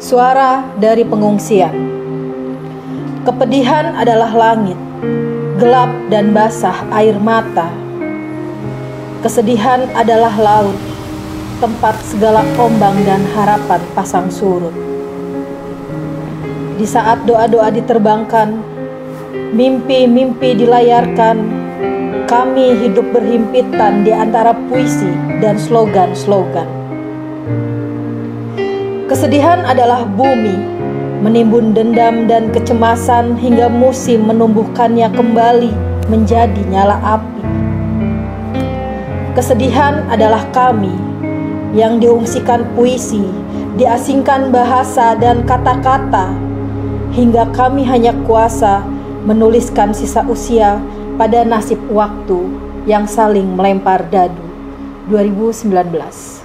Suara dari pengungsian. Kepedihan adalah langit, gelap dan basah air mata. Kesedihan adalah laut, tempat segala ombang dan harapan pasang surut. Di saat doa-doa diterbangkan, mimpi-mimpi dilayarkan, kami hidup berhimpitan di antara puisi dan slogan-slogan. Kesedihan adalah bumi, menimbun dendam dan kecemasan hingga musim menumbuhkannya kembali menjadi nyala api. Kesedihan adalah kami yang diungsikan puisi, diasingkan bahasa dan kata-kata, hingga kami hanya kuasa menuliskan sisa usia pada nasib waktu yang saling melempar dadu. 2019.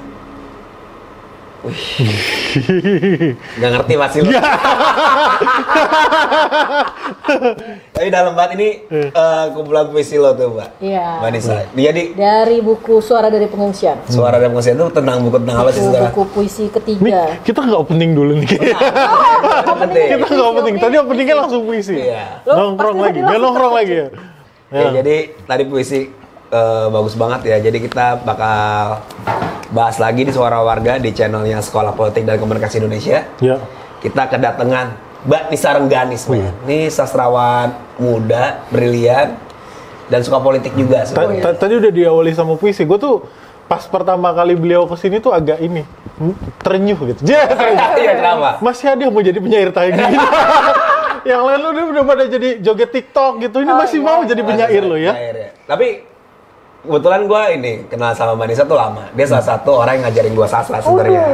Gak ngerti masih lo. Tapi dalam banget ini kumpulan puisi lo tuh, Mbak. Iya. Mbak Nisa. Jadi dari buku Suara dari Pengungsian. Suara dari Pengungsian itu tentang buku tentang apa sih, Saudara? Buku puisi ketiga. Nih, kita nggak opening dulu nih. Kita nggak opening. Tadi openingnya langsung puisi. Iya. Nongkrong lagi. Nggak nongkrong lagi ya. Ya, jadi tadi puisi bagus banget ya. Jadi kita bakal bahas lagi di Suara Warga di channelnya Sekolah Politik dan Komunikasi Indonesia. Ya. Kita kedatangan Mbak Nisa Renggani sebenarnya. Ini sastrawan muda, brilian, dan suka politik juga sebenarnya. Tadi udah diawali sama puisi. Gue tuh pas pertama kali beliau kesini tuh agak ini terenyuh gitu. Iya, kenapa? Masih ada yang mau jadi penyair tadi. Yang lain lu udah pada jadi joget TikTok gitu. Ini masih mau jadi penyair lo ya. Tapi kebetulan gue ini kenal sama Mbak Nisa tuh lama. Dia salah satu orang yang ngajarin gue sastra sebenarnya.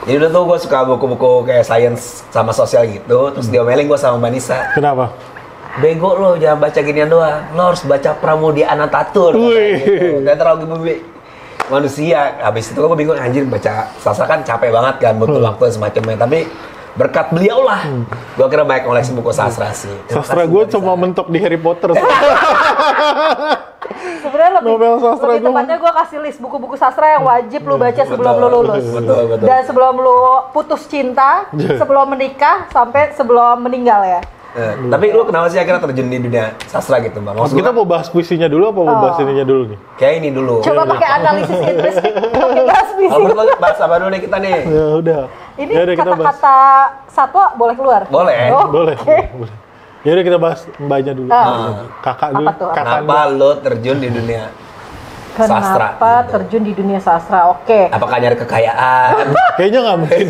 Jadi dulu tuh gue suka buku-buku kayak sains sama sosial gitu. Terus diomelin gue sama Mbak Nisa. Kenapa? Bego lo, jangan baca ginian doang. Lo harus baca Pramudia Anantatur. Gitu. Dan terlalu bumi manusia. Habis itu gue bingung, anjir baca sastra kan capek banget kan, butuh waktu semacamnya. Tapi berkat beliau lah, gue kira banyak koleksi buku sastra sih. Sastra gue cuma mentok di Harry Potter. Sebenarnya lebih gua. tepatnya gue kasih list buku-buku sastra yang wajib lu baca sebelum lu lulus. Betul. Dan sebelum lu putus cinta, sebelum menikah, sampai sebelum meninggal ya. Tapi lu kenapa sih akhirnya terjun di dunia sastra gitu, Mbak? Maksud kita mau bahas puisinya dulu apa mau bahas ininya dulu nih? Kayak ini dulu. Coba pakai analisis intrinsik untuk bahas puisi. Kalau menurut lo bahas apa dulu nih kita nih? Ya udah. Ini Yaudah, kita bahas. kata-kata satwa boleh keluar? Boleh. Oh, Boleh. okay. Boleh. Ya udah kita bahas mbaknya dulu. Kakak dulu. Apa tuh? Kenapa lo terjun di dunia sastra? Kenapa terjun di dunia sastra? Oke. Apakah nyari kekayaan? Kayaknya nggak mungkin.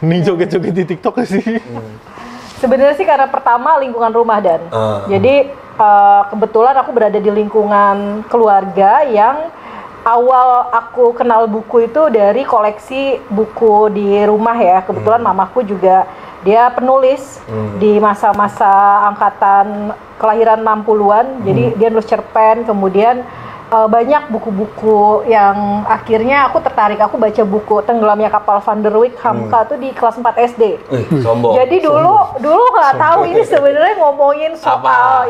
Nih joget-joget di TikTok sih. Sebenarnya sih karena pertama lingkungan rumah dan jadi kebetulan aku berada di lingkungan keluarga yang awal aku kenal buku itu dari koleksi buku di rumah ya. Kebetulan mamaku juga dia penulis di masa-masa angkatan kelahiran 60-an. Jadi dia nulis cerpen, kemudian banyak buku-buku yang akhirnya aku tertarik. Aku baca buku Tenggelamnya Kapal Van der Wijk Hamka tuh di kelas 4 SD. Sombong. Jadi dulu nggak tahu ini sebenarnya ngomongin soal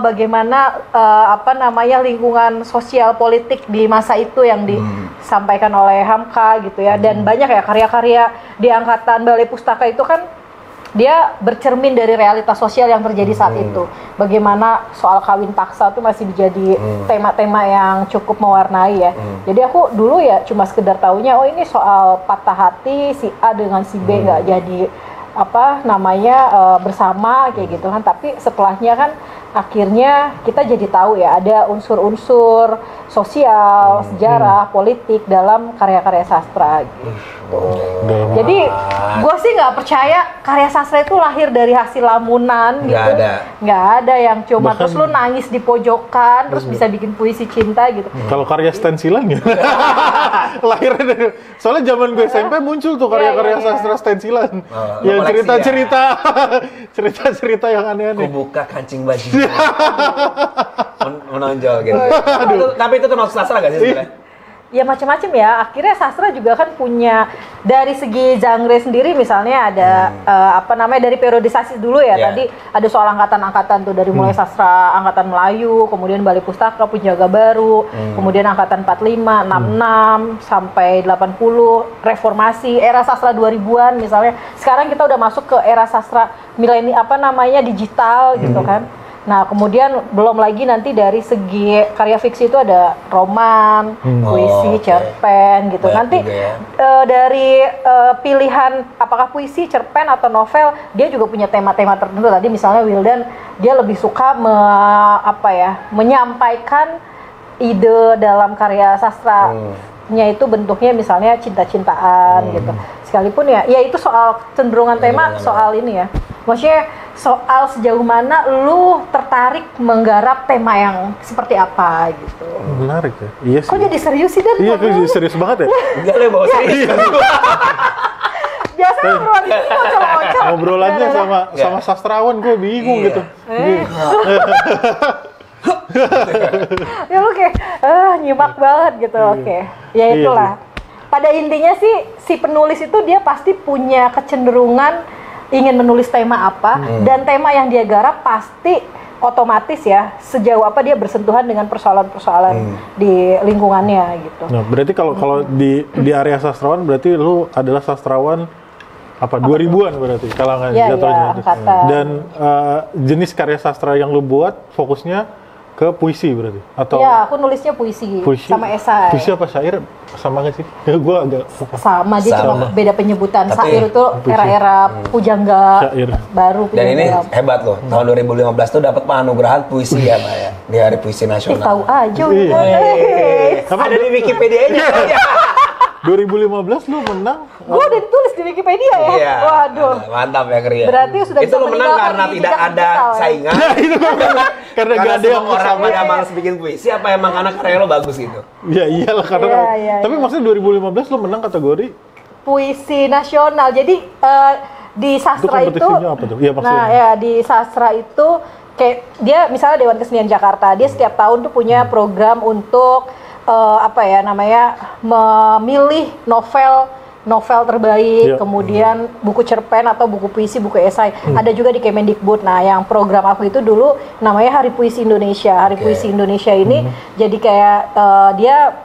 bagaimana apa namanya lingkungan sosial politik di masa itu yang disampaikan oleh Hamka gitu ya. Dan banyak ya karya-karya di angkatan Balai Pustaka itu kan dia bercermin dari realitas sosial yang terjadi saat itu. Bagaimana soal kawin paksa itu masih menjadi tema-tema yang cukup mewarnai ya. Jadi aku dulu ya cuma sekedar taunya, oh ini soal patah hati si A dengan si B nggak jadi apa namanya bersama kayak gitu kan. Tapi setelahnya kan akhirnya kita jadi tahu ya ada unsur-unsur sosial, sejarah, politik dalam karya-karya sastra gitu. Jadi gue sih nggak percaya karya sastra itu lahir dari hasil lamunan gitu. Nggak ada yang cuma terus lu nangis di pojokan terus bisa bikin puisi cinta gitu. Kalau karya stensilan ya. Lahirnya dari soalnya zaman gue SMP muncul tuh karya-karya sastra stensilan. Yang cerita-cerita yang aneh-aneh. Aku buka kancing baju. Menonjol gitu. Tapi itu termasuk sastra nggak sih sebenarnya? ya macam-macam ya. Akhirnya sastra juga kan punya dari segi genre sendiri, misalnya ada dari periodisasi dulu ya. Tadi ada soal angkatan-angkatan tuh, dari mulai sastra angkatan Melayu, kemudian Balai Pustaka, Penjaga Baru, kemudian angkatan 45, 66 sampai 80, reformasi, era sastra 2000-an misalnya. Sekarang kita udah masuk ke era sastra milenial digital gitu kan. Nah, kemudian belum lagi nanti dari segi karya fiksi itu ada roman, puisi, cerpen gitu. Banyak nanti dari pilihan apakah puisi, cerpen atau novel, dia juga punya tema-tema tertentu. Tadi misalnya Wildan, dia lebih suka menyampaikan ide dalam karya sastranya itu bentuknya misalnya cinta-cintaan gitu. Sekalipun ya itu soal cenderungan tema, soal ini ya. Maksudnya soal sejauh mana lu tertarik menggarap tema yang seperti apa gitu. Menarik ya. Iya sih. Kok jadi serius sih, Dan? Iya, kok jadi serius banget ya? Enggak lah, bawa serius. Biasanya obrolan ini ngocok-ngocok. Ngobrolannya sama sastrawan gue bingung gitu. Ya lu kayak nyimak banget gitu. Oke. Ya itulah. Pada intinya sih si penulis itu dia pasti punya kecenderungan ingin menulis tema apa, dan tema yang dia garap pasti otomatis ya sejauh apa dia bersentuhan dengan persoalan-persoalan di lingkungannya gitu. Nah, berarti kalau di area sastrawan berarti lu adalah sastrawan 2000-an berarti kalangan jatuhnya. Angkatan. Dan jenis karya sastra yang lu buat fokusnya ke puisi berarti? Atau ya, aku nulisnya puisi sama esai. Puisi apa syair? Sama nggak sih? Gue agak sama aja, cuma beda penyebutan. Tapi, syair itu era-era pujangga syair baru. Dan ini hebat loh, tahun 2015 tuh dapat penganugerahan puisi ya Pak ya, di Hari Puisi Nasional. Tahu aja. Ada di Wikipedia-nya. 2015 lu menang. Gue udah ditulis di Wikipedia ya. Iya. Waduh. Mantap ya Kria. Berarti sudah itu bisa lu menang meninggalkan karena jejak tidak ada digital, ya? saingan. Itu karena gak ada yang orang sama. pada malas bikin puisi, apa emang karena karya lo bagus gitu? Ya iyalah karena. Iya, Tapi maksudnya 2015 lu menang kategori puisi nasional. Jadi di sastra itu kompetisinya apa tuh? Iya, maksudnya. Nah, ya di sastra itu kayak dia misalnya Dewan Kesenian Jakarta, dia setiap tahun tuh punya program untuk memilih novel terbaik, kemudian buku cerpen atau buku puisi, buku esai. Ada juga di Kemendikbud. Nah, yang program aku itu dulu namanya Hari Puisi Indonesia. Hari Puisi Indonesia ini jadi kayak dia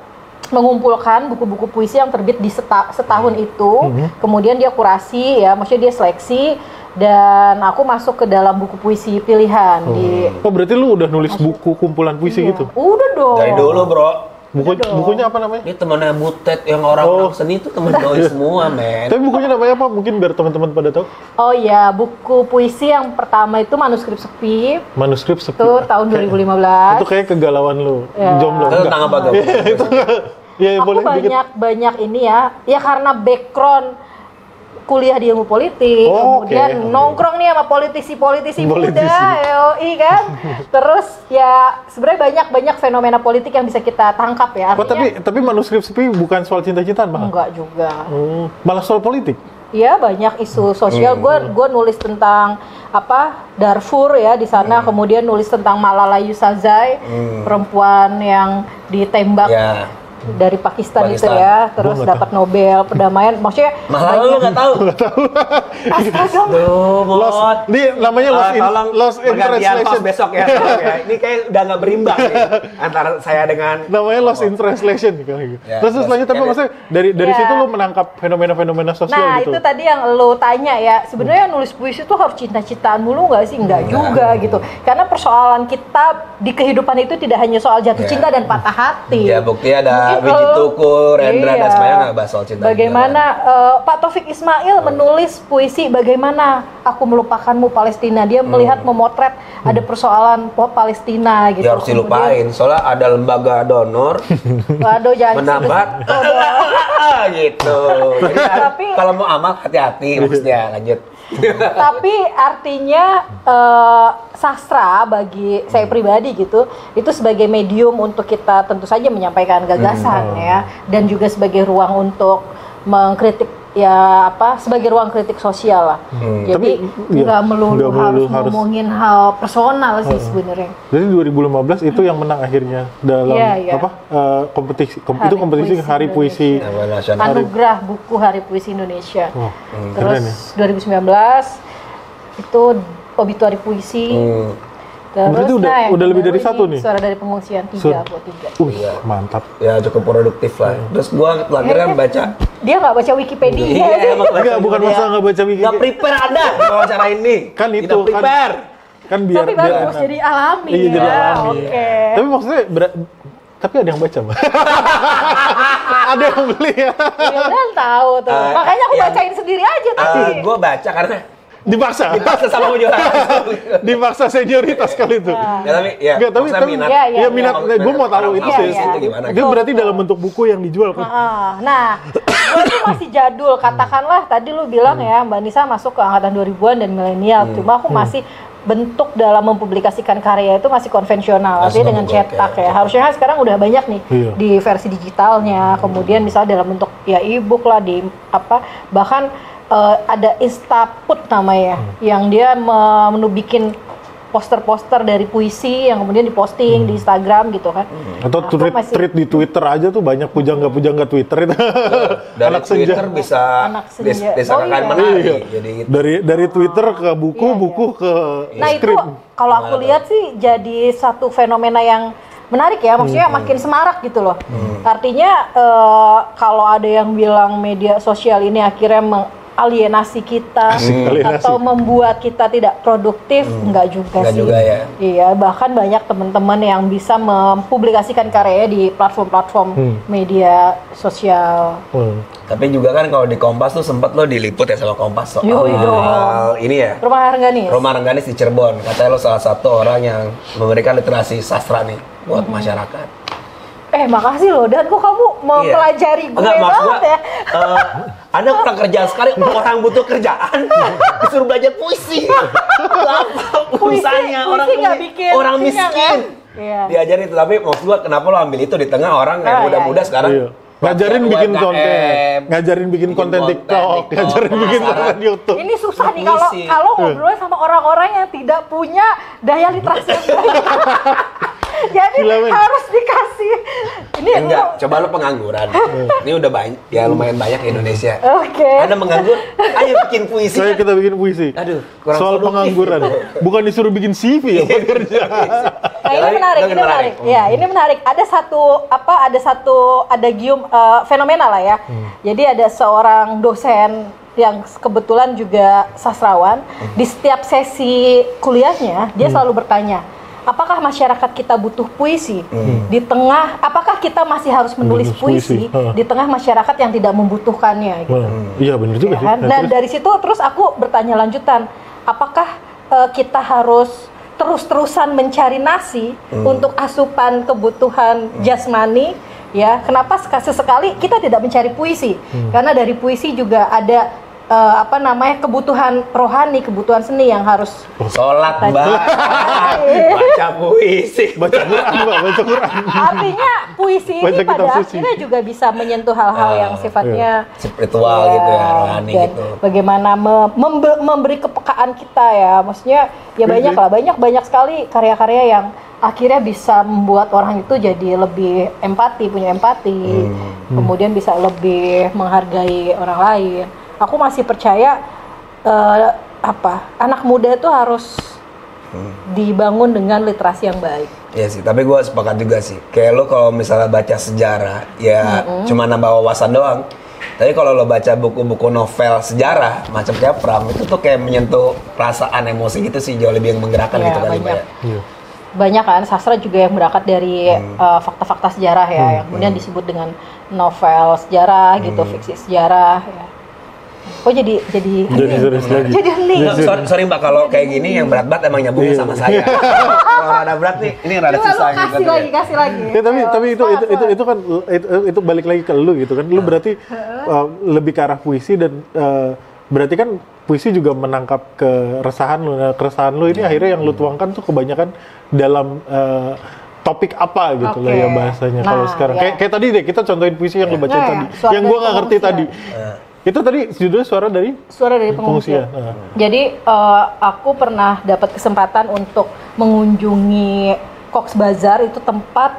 mengumpulkan buku-buku puisi yang terbit di setahun itu. Kemudian dia kurasi ya, maksudnya dia seleksi, dan aku masuk ke dalam buku puisi pilihan di. Oh, berarti lu udah nulis buku kumpulan puisi gitu? Udah dong. Dari dulu bro. Bukunya apa namanya? Ini temannya Butet yang orang seni itu temen doi semua, men. Tapi bukunya namanya apa? Mungkin biar teman-teman pada tahu. Oh iya, buku puisi yang pertama itu Manuskrip Sepi. Manuskrip Sepi. Itu tahun 2015. Itu kayak kegalauan lu. Ya. Jomblo. Itu tentang apa gak? Iya, Aku boleh dikit. banyak ini ya. Ya karena background kuliah di ilmu politik, kemudian nongkrong nih sama politisi muda, YOI kan. Terus ya sebenarnya banyak fenomena politik yang bisa kita tangkap ya. Oh, tapi Manuskrip Sepi bukan soal cinta-cintaan, Bang? Enggak juga. Malah soal politik. Iya, banyak isu sosial. Gue nulis tentang Darfur ya di sana, kemudian nulis tentang Malala Yousafzai, perempuan yang ditembak. Dari Pakistan itu ya, terus dapat Nobel perdamaian. Maksudnya malah lu nggak tahu. Astaga. Ini namanya lost in translation besok ya. Ini kayak udah nggak berimbang nih, antara saya dengan. Namanya lost in translation kali. Terus selanjutnya, tapi maksudnya dari situ lu menangkap fenomena-fenomena sosial nah, gitu. Nah, itu tadi yang lo tanya ya. Sebenarnya nulis puisi itu harus cinta-cintaan mulu nggak sih? Enggak juga gitu. Karena persoalan kita di kehidupan itu tidak hanya soal jatuh cinta dan patah hati. Ya, bukti ada Wiji Tukur, Rendra, dan semuanya nggak bahas soal cinta. Bagaimana Pak Taufik Ismail menulis puisi Bagaimana Aku Melupakanmu Palestina. Dia melihat memotret ada persoalan Palestina gitu. Ya harus dilupain, soalnya ada lembaga donor. Waduh, jangan menambat gitu. Jadi kalau mau amal hati-hati maksudnya, lanjut. Tapi artinya sastra bagi saya pribadi gitu, itu sebagai medium untuk kita tentu saja menyampaikan gagasan ya, dan juga sebagai ruang untuk mengkritik ya sebagai ruang kritik sosial lah. Jadi nggak melulu harus ngomongin hal personal sih sebenarnya. Jadi 2015 itu yang menang akhirnya dalam kompetisi Hari Puisi Nasional. Anugerah Buku Hari Puisi Indonesia. Keren Terus 2019 itu obituari puisi. Berarti udah lebih dari satu nih? Suara dari Pengungsian 3 buat 3. Mantap. Ya cukup produktif lah. Terus gua terakhir baca. Dia nggak baca Wikipedia. Iya, Enggak, bukan masalah nggak baca Wikipedia. Nggak prepare Anda wawancara ini. Kan itu tidak prepare. Kan biar Tapi bagus jadi alami. Iya, jadi alami. Oke. Tapi maksudnya tapi ada yang baca, Mbak. Ada yang beli ya. Ya udah tahu tuh. Makanya aku bacain sendiri aja tadi. Gua baca karena Dipaksa sama juara. Dipaksa senioritas kali itu. Ya tapi ya. Enggak, tapi minat. Ya minat. Gue mau tahu itu sih. Itu gimana? Itu berarti dalam bentuk buku yang dijual kan? Nah, gue tuh masih jadul. Katakanlah tadi lu bilang ya Mbak Nisa masuk ke angkatan 2000-an dan milenial. Cuma aku masih bentuk dalam mempublikasikan karya itu masih konvensional, artinya dengan cetak ya. Harusnya sekarang udah banyak nih di versi digitalnya. Kemudian misalnya dalam bentuk ya e-book lah, di bahkan ada Instaput namanya, yang dia bikin poster-poster dari puisi yang kemudian diposting di Instagram gitu kan. Atau tweet di Twitter aja tuh banyak pujangga Twitter itu. Dari anak Twitter senja. bisa disangkakan menari. Jadi gitu. Dari Twitter ke buku ke Nah skrip. Itu kalau aku lihat sih jadi satu fenomena yang menarik ya, maksudnya makin semarak gitu loh. Artinya kalau ada yang bilang media sosial ini akhirnya alienasi kita atau membuat kita tidak produktif, enggak juga sih. Iya, bahkan banyak teman-teman yang bisa mempublikasikan karyanya di platform-platform media sosial. Tapi juga kan kalau di Kompas tuh sempat lo diliput ya sama Kompas soal ini ya. Rumah Rengganis di Cirebon. Katanya lo salah satu orang yang memberikan literasi sastra nih buat masyarakat. Makasih loh, dan kok kamu mempelajari gue banget ya. Anda kurang kerjaan sekali, orang butuh kerjaan disuruh belajar puisi. Apa urusannya orang miskin? Diajarin itu, tapi maksud gua kenapa lo ambil itu di tengah orang yang muda-muda sekarang? Ngajarin bikin konten TikTok, ngajarin bikin konten YouTube. Ini susah nih kalau ngobrolnya sama orang-orang yang tidak punya daya literasi. Jadi harus dikasih. Ini enggak, coba lo pengangguran. Ini udah banyak, ya lumayan banyak di Indonesia. Oke. Anda menganggur, ayo bikin puisi. Saya kita bikin puisi. Aduh, kurang soal pengangguran. Bukan disuruh bikin CV ya, bekerja. Ini menarik. Ya, ini menarik. Ada adagium fenomenal lah ya. Jadi ada seorang dosen yang kebetulan juga sastrawan. Di setiap sesi kuliahnya, dia selalu bertanya, apakah masyarakat kita butuh puisi di tengah? Apakah kita masih harus menulis puisi di tengah masyarakat yang tidak membutuhkannya? Gitu. Iya benar juga sih. Dan dari situ terus aku bertanya lanjutan, apakah kita harus terus-terusan mencari nasi untuk asupan kebutuhan jasmani? Ya, kenapa sesekali kita tidak mencari puisi? Karena dari puisi juga ada kebutuhan rohani, kebutuhan seni yang harus sholat, Mbak. Baca puisi, baca Quran. Artinya puisi ini pada akhirnya juga bisa menyentuh hal-hal yang sifatnya spiritual gitu ya, rohani gitu. Bagaimana memberi kepekaan kita ya, maksudnya ya banyak sekali karya-karya yang akhirnya bisa membuat orang itu jadi lebih punya empati, kemudian bisa lebih menghargai orang lain. Aku masih percaya anak muda itu harus dibangun dengan literasi yang baik. Iya sih, tapi gue sepakat juga sih. Kayak lo kalau misalnya baca sejarah, ya cuma nambah wawasan doang. Tapi kalau lo baca buku-buku novel sejarah, macam kayak Pram, itu tuh kayak menyentuh perasaan emosi gitu sih, jauh lebih yang menggerakkan gitu kan. Banyak kan, sastra juga yang berangkat dari fakta-fakta sejarah ya, yang kemudian disebut dengan novel sejarah gitu, fiksi sejarah ya. Kok jadi hening. Sorry Mbak, kalau kayak gini yang berat-berat emang nyambungnya sama saya. Kalau rada berat nih, ini rada susah gitu. Kasih lagi. Ya, tapi itu kan itu balik lagi ke lu gitu kan. Lu berarti lebih ke arah puisi dan berarti kan puisi juga menangkap keresahan lu. Nah, keresahan lu ini akhirnya yang lu tuangkan tuh kebanyakan dalam topik apa gitu lah ya bahasanya. Kalau sekarang kayak tadi deh kita contohin puisi yang lu baca tadi. Yang gua nggak ngerti tadi. Itu tadi judulnya Suara dari pengungsian. Pengungsian. Jadi aku pernah dapat kesempatan untuk mengunjungi Cox's Bazar, itu tempat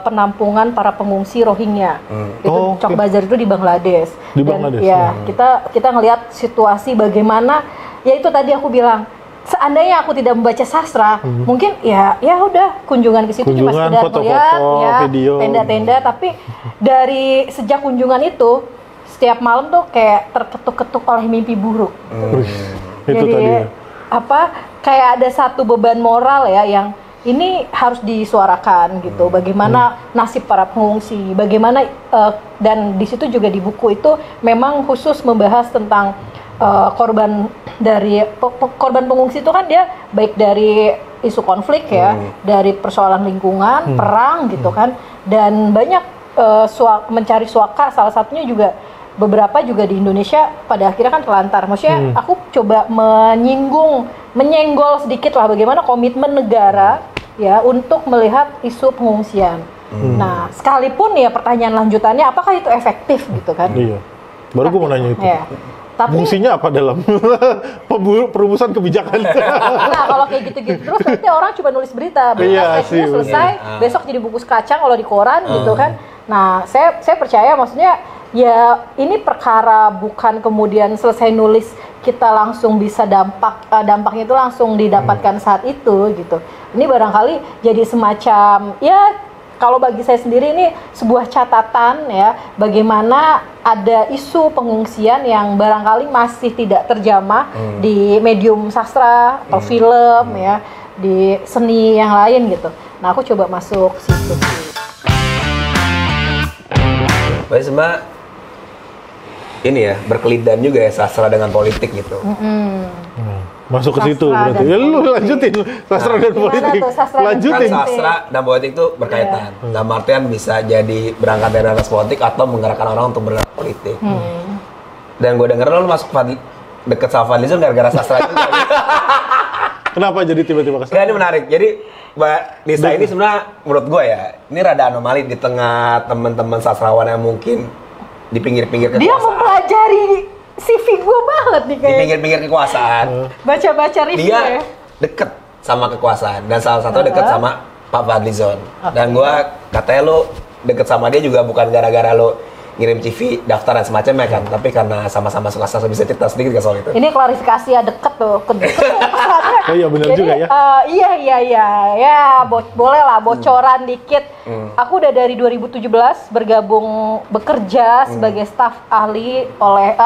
penampungan para pengungsi Rohingya. Itu Cox's Bazar itu di Bangladesh. Di Bangladesh. Ya, kita ngelihat situasi bagaimana, ya itu tadi aku bilang, seandainya aku tidak membaca sastra, mungkin ya udah kunjungan ke situ cuma sekedar melihat ya video, tenda-tenda, tapi dari sejak kunjungan itu setiap malam tuh kayak terketuk-ketuk oleh mimpi buruk. Itu Jadi tadi ya. kayak ada satu beban moral ya yang ini harus disuarakan gitu. Bagaimana nasib para pengungsi, bagaimana dan di situ juga di buku itu memang khusus membahas tentang korban pengungsi itu kan dia baik dari isu konflik ya, dari persoalan lingkungan, perang gitu kan, dan banyak mencari suaka, salah satunya juga beberapa juga di Indonesia pada akhirnya kan terlantar. Maksudnya aku coba menyenggol sedikit lah bagaimana komitmen negara ya untuk melihat isu pengungsian. Nah, sekalipun ya pertanyaan lanjutannya apakah itu efektif gitu kan? Iya. Baru gue mau nanya itu. Ya. Tapi, fungsinya apa dalam perumusan kebijakan? Nah, kalau kayak gitu-gitu terus nanti orang cuma nulis berita teksnya selesai, besok jadi bungkus kacang kalau di koran gitu kan. Nah, saya percaya maksudnya ya ini perkara bukan kemudian selesai nulis kita langsung bisa dampaknya itu langsung didapatkan saat itu gitu. Ini barangkali jadi semacam ya, kalau bagi saya sendiri ini sebuah catatan ya, bagaimana ada isu pengungsian yang barangkali masih tidak terjamah di medium sastra atau film ya, di seni yang lain gitu. Nah, aku coba masuk situ. Berarti sebenarnya ini ya, berkelindan juga ya sastra dengan politik gitu. Masuk ke situ Sastra berarti. Ya lu lanjutin sastra dan politik. Lanjutin. Kan sastra dan politik itu berkaitan. Dalam artian bisa jadi berangkat dari atas politik atau menggerakkan orang untuk bergerak politik. Dan gue denger lu masuk deket sama Fadlizon gara-gara sastra juga. Kenapa jadi tiba-tiba kesana? Ya, ini menarik. Jadi Mbak Nisa ini sebenarnya menurut gue ya, ini rada anomali di tengah teman-teman sastrawan yang mungkin di pinggir-pinggir kekuasaan. Dia mempelajari CV gue banget nih kayak. Di pinggir-pinggir kekuasaan. Baca-baca review Dia ya. deket sama kekuasaan dan salah satu deket sama Pak Fadlizon. Dan gue katanya lo deket sama dia juga bukan gara-gara lo ngirim CV, daftar dan semacamnya kan, tapi karena sama-sama suka sastra. Bisa cerita sedikit gak soal itu? Ini klarifikasi ya, deket tuh. Oh iya benar juga ya. Iya, boleh lah bocoran dikit. Aku udah dari 2017 bekerja sebagai staf ahli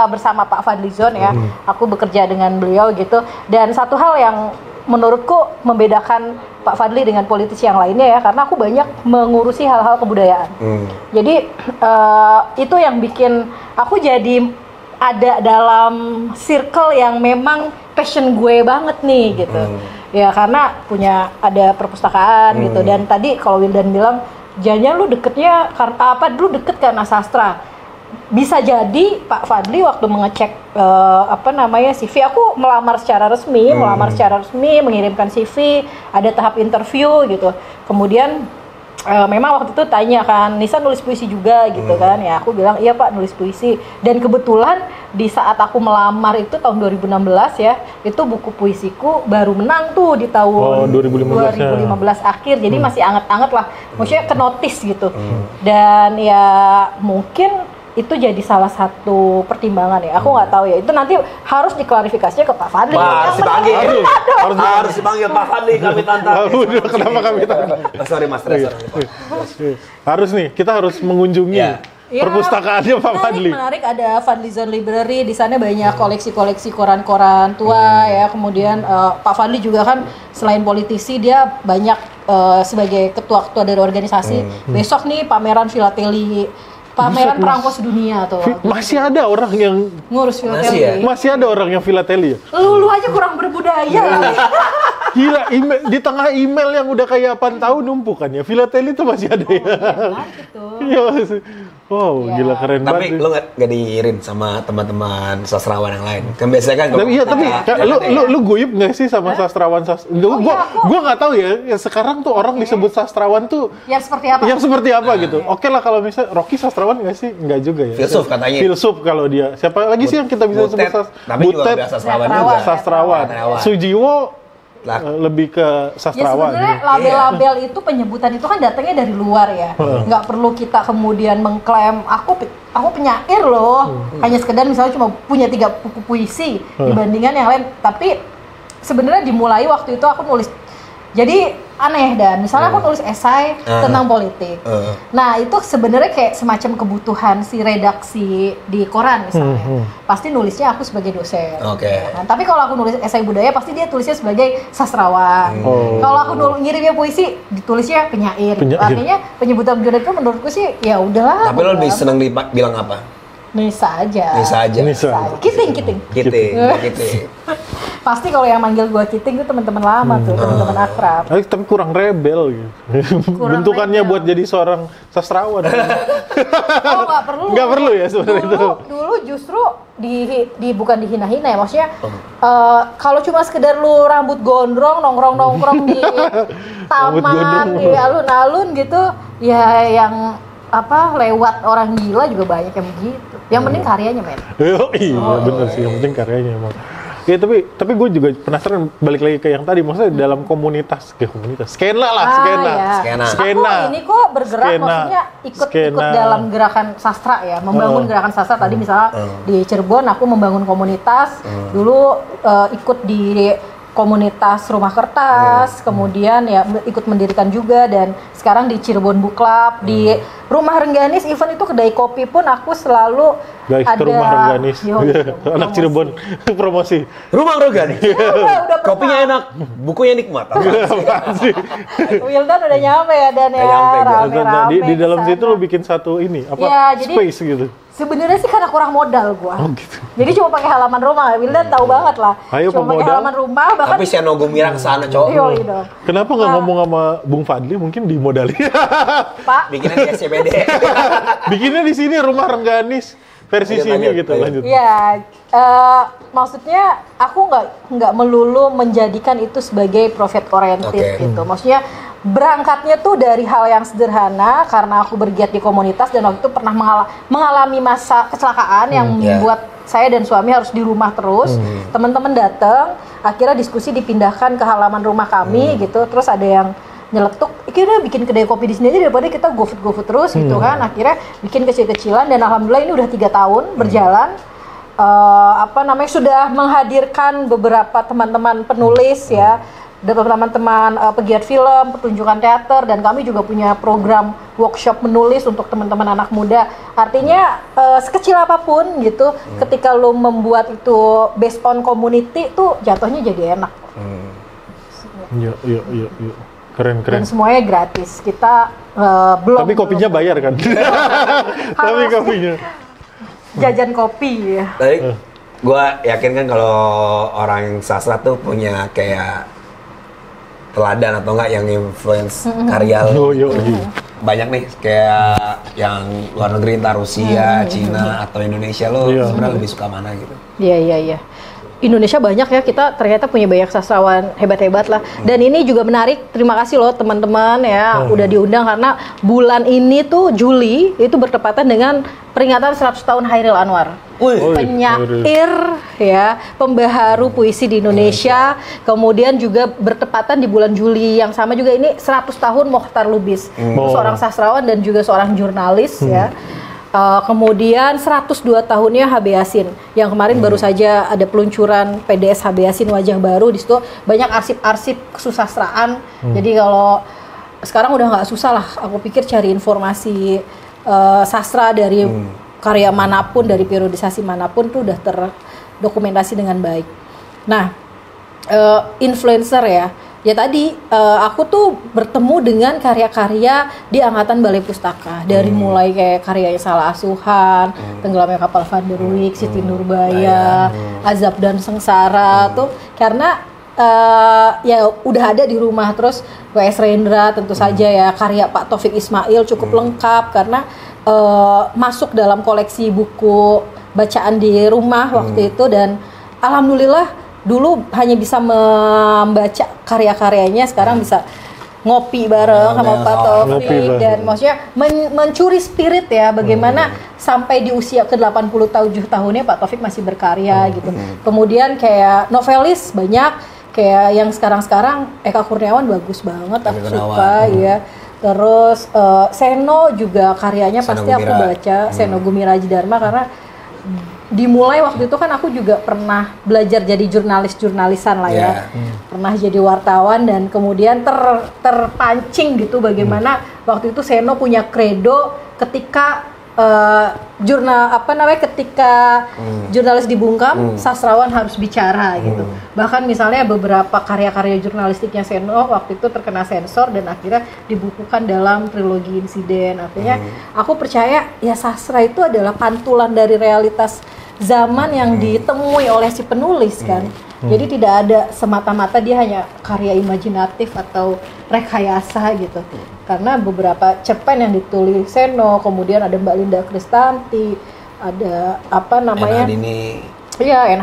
bersama Pak Fadlizon ya. Aku bekerja dengan beliau gitu. Dan satu hal yang menurutku membedakan Pak Fadli dengan politisi yang lainnya ya, karena aku banyak mengurusi hal-hal kebudayaan. Jadi itu yang bikin aku jadi ada dalam circle yang memang passion gue banget nih gitu. Ya karena ada perpustakaan gitu. Dan tadi kalau Wildan bilang jangan lu deketnya deket karena sastra. Bisa jadi Pak Fadli waktu mengecek CV, aku melamar secara resmi, mengirimkan CV, ada tahap interview gitu. Kemudian memang waktu itu tanya kan, Nisa nulis puisi juga gitu kan. Ya aku bilang iya Pak, nulis puisi. Dan kebetulan di saat aku melamar itu tahun 2016 ya, itu buku puisiku baru menang tuh di tahun 2015 akhir. Jadi masih anget-anget lah. Maksudnya ke notice gitu. Dan ya mungkin itu jadi salah satu pertimbangan ya. Aku nggak tahu ya. Itu nanti harus diklarifikasinya ke Pak Fadli. Harus dipanggil. Harus dipanggil Pak Fadli. Kami tantang. Kenapa kami tantang? Sorry Mas. Harus nih. Kita harus mengunjungi perpustakaannya Pak Fadli. Menarik, ada Fadlizon Library. Di sana banyak koleksi-koleksi koran-koran tua ya. Kemudian Pak Fadli juga kan selain politisi dia banyak sebagai ketua-ketua dari organisasi. Besok nih pameran filateli. Pameran perangko sedunia tuh. Masih ada orang yang ngurus filateli. Masih ada orang yang filateli ya? Lu aja kurang berbudaya. Gila, di tengah email yang udah kayak 8 tahun numpuk kan ya. Filateli itu masih ada ya. Iya, wow, Ya. gila keren Tapi banget. lo nggak diirin sama teman-teman sastrawan yang lain. Kan biasanya kan Tapi iya, tapi lu guyup nggak sih sama sastrawan gua nggak tahu ya. Sekarang tuh orang disebut sastrawan tuh Yang seperti apa? yang seperti apa gitu. Oke lah kalau misalnya Rocky sastrawan nggak sih? Nggak juga ya. Filsuf katanya. Filsuf kalau dia. Siapa lagi sih yang kita bisa sebut Tapi juga Butet, udah sastrawan Sastrawan. juga. sastrawan. Sastrawan. Sujiwo Lah. lebih ke Ya sastrawan. sebenarnya label-label itu penyebutan itu kan datangnya dari luar ya. Nggak perlu kita kemudian mengklaim aku penyair loh. Hanya sekedar misalnya cuma punya 3 buku puisi dibandingkan yang lain. Tapi sebenarnya dimulai waktu itu aku nulis. Jadi aneh dan misalnya aku nulis esai tentang politik. Nah, itu sebenarnya kayak semacam kebutuhan si redaksi di koran misalnya. Pasti nulisnya aku sebagai dosen. Oke. Nah, tapi kalau aku nulis esai budaya pasti dia tulisnya sebagai sastrawan. Kalau aku ngirimnya puisi ditulisnya penyair. Artinya penyebutan itu menurutku sih ya udahlah. Tapi lo lebih seneng bilang apa? Nisa aja. Nisa aja. Nisa. Kiting. Kiting. Pasti kalau yang manggil gua Kiting itu teman-teman lama tuh, teman-teman akrab. Tapi kurang rebel gitu. Kurang Bentukannya rebel. buat jadi seorang sastrawan. Oh, nggak perlu. Nggak perlu ya sebenarnya itu. Dulu justru bukan dihina-hina ya, maksudnya kalau cuma sekedar lu rambut gondrong nongkrong di taman, di alun-alun gitu, ya yang lewat orang gila juga banyak yang begitu. Yang penting karyanya, men. Iya bener sih, yang penting karyanya emang. Ya tapi gue juga penasaran balik lagi ke yang tadi, maksudnya dalam komunitas skena lah, Ya. skena. Aku ini kok bergerak, Skena. maksudnya ikut Skena. dalam gerakan sastra ya, membangun gerakan sastra. Tadi misalnya di Cirebon aku membangun komunitas, dulu ikut di komunitas rumah kertas, kemudian ya ikut mendirikan juga, dan sekarang di Cirebon Book Club, di Rumah Rengganis, even itu kedai kopi pun aku selalu Guys, ada ke rumah Rengganis. Anak promosi. Cirebon promosi. Rumah Rengganis. udah Kopinya enak, bukunya nikmat. Wildan udah nyampe ya, dan ya nyampe gua. rame-rame Di dalam kesana. situ lo bikin satu ini apa? Ya, jadi- Space gitu. Sebenarnya sih karena kurang modal gua. Oh gitu. Jadi cuma pakai halaman rumah. Wildan tahu banget lah. Ayo, cuma pakai pemodal. halaman rumah, bahkan Tapi si Nogo Mira kesana cowok. Yoi dong. Kenapa nggak ngomong sama Bung Fadli? Mungkin dimodali. Pak, Bikinnya di SCBD. Bikinnya di sini Rumah Rengganis versi Lanjut, sini lanjut, gitu. lanjut. Lanjut. ya maksudnya aku nggak melulu menjadikan itu sebagai profit oriented Oke. gitu. Maksudnya berangkatnya tuh dari hal yang sederhana, karena aku bergiat di komunitas dan waktu itu pernah mengalami masa kecelakaan yang membuat saya dan suami harus di rumah terus. Teman-teman datang, akhirnya diskusi dipindahkan ke halaman rumah kami gitu. Terus ada yang nyeletuk, kira bikin kedai kopi di sini aja daripada kita GoFood terus gitu kan. Akhirnya bikin kecil-kecilan, dan alhamdulillah ini udah 3 tahun berjalan. Sudah menghadirkan beberapa teman-teman penulis ya, dan teman-teman pegiat film, pertunjukan teater, dan kami juga punya program workshop menulis untuk teman-teman anak muda. Artinya sekecil apapun gitu, ketika lo membuat itu based on community tuh jatuhnya jadi enak. Iya. Keren. Dan semuanya gratis. Kita belum. Tapi kopinya bayar kan? Tapi kopinya. Jajan kopi ya. Tapi gue yakin kan kalau orang sastra tuh punya kayak teladan atau enggak yang influence karya lo. Yo. Banyak nih kayak yang luar negeri, entah Rusia, Cina atau Indonesia, lo Iya. sebenarnya lebih suka mana gitu? Iya. Indonesia banyak ya, kita ternyata punya banyak sastrawan hebat-hebat lah. Dan ini juga menarik, terima kasih loh teman-teman ya udah diundang, karena bulan ini tuh Juli itu bertepatan dengan peringatan 100 tahun Hairil Anwar. Penyair ya, pembaharu puisi di Indonesia. Kemudian juga bertepatan di bulan Juli yang sama juga ini 100 tahun Mokhtar Lubis. Itu seorang sastrawan dan juga seorang jurnalis ya. Kemudian 102 tahunnya HB Yasin, yang kemarin baru saja ada peluncuran PDS HB Yasin Wajah Baru. Di situ banyak arsip-arsip kesusastraan. Jadi kalau sekarang udah nggak susah lah, aku pikir cari informasi sastra dari karya manapun, dari periodisasi manapun tuh udah terdokumentasi dengan baik. Nah, influencer ya tadi aku tuh bertemu dengan karya-karya di angkatan Balai Pustaka, dari mulai kayak karyanya Salah Asuhan, Tenggelamnya Kapal Van der Wijk, Siti Nurbaya, Azab dan Sengsara tuh, karena ya udah ada di rumah. Terus W.S. Rendra tentu saja ya, karya Pak Taufik Ismail cukup lengkap karena masuk dalam koleksi buku bacaan di rumah waktu itu, dan alhamdulillah dulu hanya bisa membaca karya-karyanya, sekarang bisa ngopi bareng sama Pak Taufik, dan maksudnya mencuri spirit ya bagaimana sampai di usia ke-87 tahunnya Pak Taufik masih berkarya gitu. Kemudian kayak novelis banyak, kayak yang sekarang-sekarang Eka Kurniawan bagus banget, aku suka ya. Terus Seno juga karyanya Seno pasti aku Gumira. baca, Seno Gumiraj Dharma, karena dimulai waktu itu kan aku juga pernah belajar jadi jurnalis-jurnalisan lah ya. Pernah jadi wartawan, dan kemudian terpancing gitu bagaimana waktu itu Seno punya kredo ketika ketika jurnalis dibungkam, sastrawan harus bicara gitu. Bahkan misalnya beberapa karya-karya jurnalistiknya Seno waktu itu terkena sensor dan akhirnya dibukukan dalam trilogi Insiden. Artinya aku percaya ya sastra itu adalah pantulan dari realitas zaman yang ditemui oleh si penulis kan. Jadi tidak ada semata-mata dia hanya karya imajinatif atau rekayasa gitu. Karena beberapa cerpen yang ditulis Seno, kemudian ada Mbak Linda Kristanti, ada N.